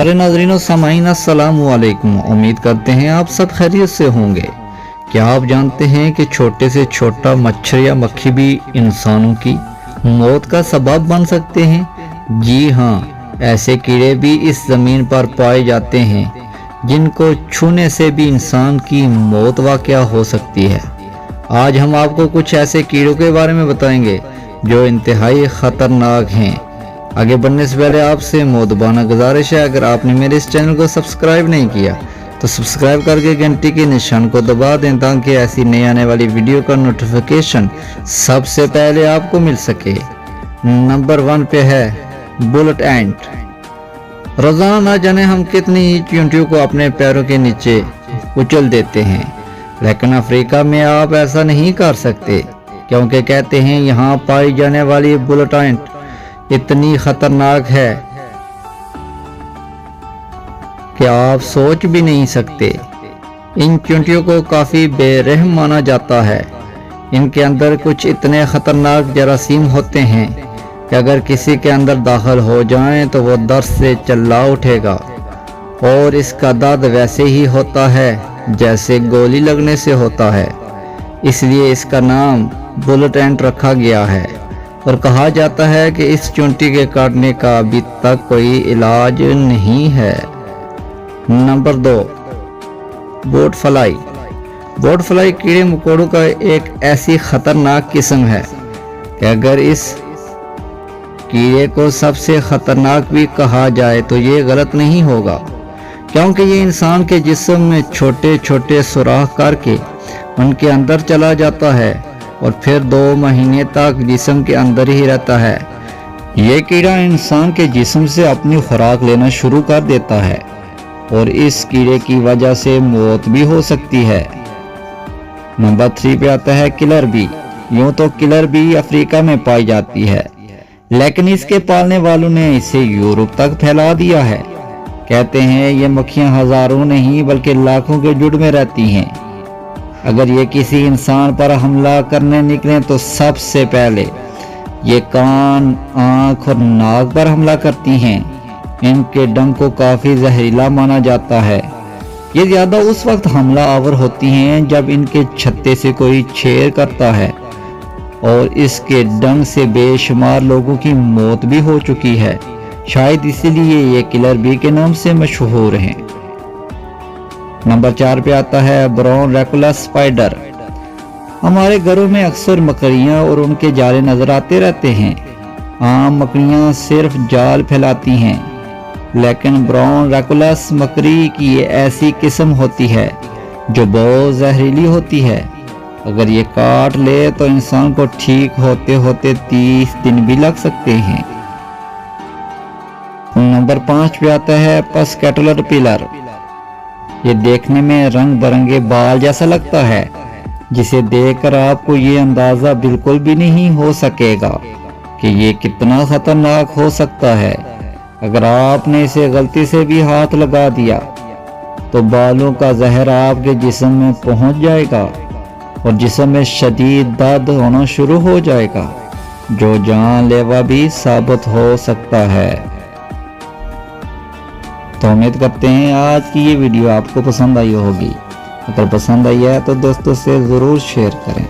प्यारे नाज़रीन और सामाईन, अस्सलाम वालेकुम। उम्मीद करते हैं आप सब खैरियत से होंगे। क्या आप जानते हैं कि छोटे से छोटा मच्छर या मक्खी भी इंसानों की मौत का सबब बन सकते हैं? जी हाँ, ऐसे कीड़े भी इस ज़मीन पर पाए जाते हैं जिनको छूने से भी इंसान की मौत वाक़या हो सकती है। आज हम आपको कुछ ऐसे कीड़ों के बारे में बताएंगे जो इंतहाई ख़तरनाक हैं। आगे बढ़ने से पहले आपसे मोदबाना गुजारिश है, अगर आपने मेरे इस चैनल को सब्सक्राइब नहीं किया तो सब्सक्राइब करके घंटी के निशान को दबा दें ताकि ऐसी नई आने वाली वीडियो का नोटिफिकेशन सबसे पहले आपको मिल सके। नंबर 1 पे है बुलेट एंट। रोजाना ना जाने हम कितनी ही चींटियों को अपने पैरों के नीचे कुचल देते हैं, लेकिन अफ्रीका में आप ऐसा नहीं कर सकते, क्योंकि कहते हैं यहाँ पाई जाने वाली बुलेट एंट इतनी खतरनाक है कि आप सोच भी नहीं सकते। इन चींटियों को काफ़ी बेरहम माना जाता है। इनके अंदर कुछ इतने खतरनाक जरासीम होते हैं कि अगर किसी के अंदर दाखिल हो जाएं तो वो दर्द से चिल्ला उठेगा, और इसका दर्द वैसे ही होता है जैसे गोली लगने से होता है। इसलिए इसका नाम बुलेट एंट रखा गया है, और कहा जाता है कि इस चींटी के काटने का अभी तक कोई इलाज नहीं है। Number 2, boat fly. Boat fly कीड़े मकोड़ों का एक ऐसी खतरनाक किस्म है कि अगर इस कीड़े को सबसे खतरनाक भी कहा जाए तो ये गलत नहीं होगा, क्योंकि ये इंसान के जिस्म में छोटे छोटे सुराख करके उनके अंदर चला जाता है और फिर 2 महीने तक जिस्म के अंदर ही रहता है। ये कीड़ा इंसान के जिस्म से अपनी खुराक लेना शुरू कर देता है, और इस कीड़े की वजह से मौत भी हो सकती है। नंबर 3 पे आता है किलर बी। यूं तो किलर बी अफ्रीका में पाई जाती है, लेकिन इसके पालने वालों ने इसे यूरोप तक फैला दिया है। कहते हैं ये मक्खियां हजारों नहीं बल्कि लाखों के झुंड में रहती हैं। अगर ये किसी इंसान पर हमला करने निकले तो सबसे पहले ये कान, आंख और नाक पर हमला करती हैं। इनके डंक को काफी जहरीला माना जाता है। ये ज्यादा उस वक्त हमला आवर होती हैं जब इनके छत्ते से कोई छेड़ करता है, और इसके डंक से बेशुमार लोगों की मौत भी हो चुकी है। शायद इसीलिए ये किलर बी के नाम से मशहूर हैं। नंबर 4 पे आता है ब्राउन रेकुलस स्पाइडर। हमारे घरों में अक्सर मकड़ियाँ और उनके जाले नजर आते रहते हैं। आम मकड़ियाँ सिर्फ जाल फैलाती हैं, लेकिन ब्राउन रेकुलस मकड़ी की ये ऐसी किस्म होती है जो बहुत जहरीली होती है। अगर ये काट ले तो इंसान को ठीक होते होते 30 दिन भी लग सकते हैं। नंबर 5 पे आता है पस कैटरपिलर। ये देखने में रंग बिरंगे बाल जैसा लगता है, जिसे देखकर आपको ये अंदाजा बिल्कुल भी नहीं हो सकेगा कि ये कितना खतरनाक हो सकता है। अगर आपने इसे गलती से भी हाथ लगा दिया तो बालों का जहर आपके जिस्म में पहुंच जाएगा और जिस्म में शदीद दर्द होना शुरू हो जाएगा, जो जानलेवा भी साबित हो सकता है। तो उम्मीद करते हैं आज की ये वीडियो आपको पसंद आई होगी। अगर पसंद आई है तो दोस्तों से ज़रूर शेयर करें।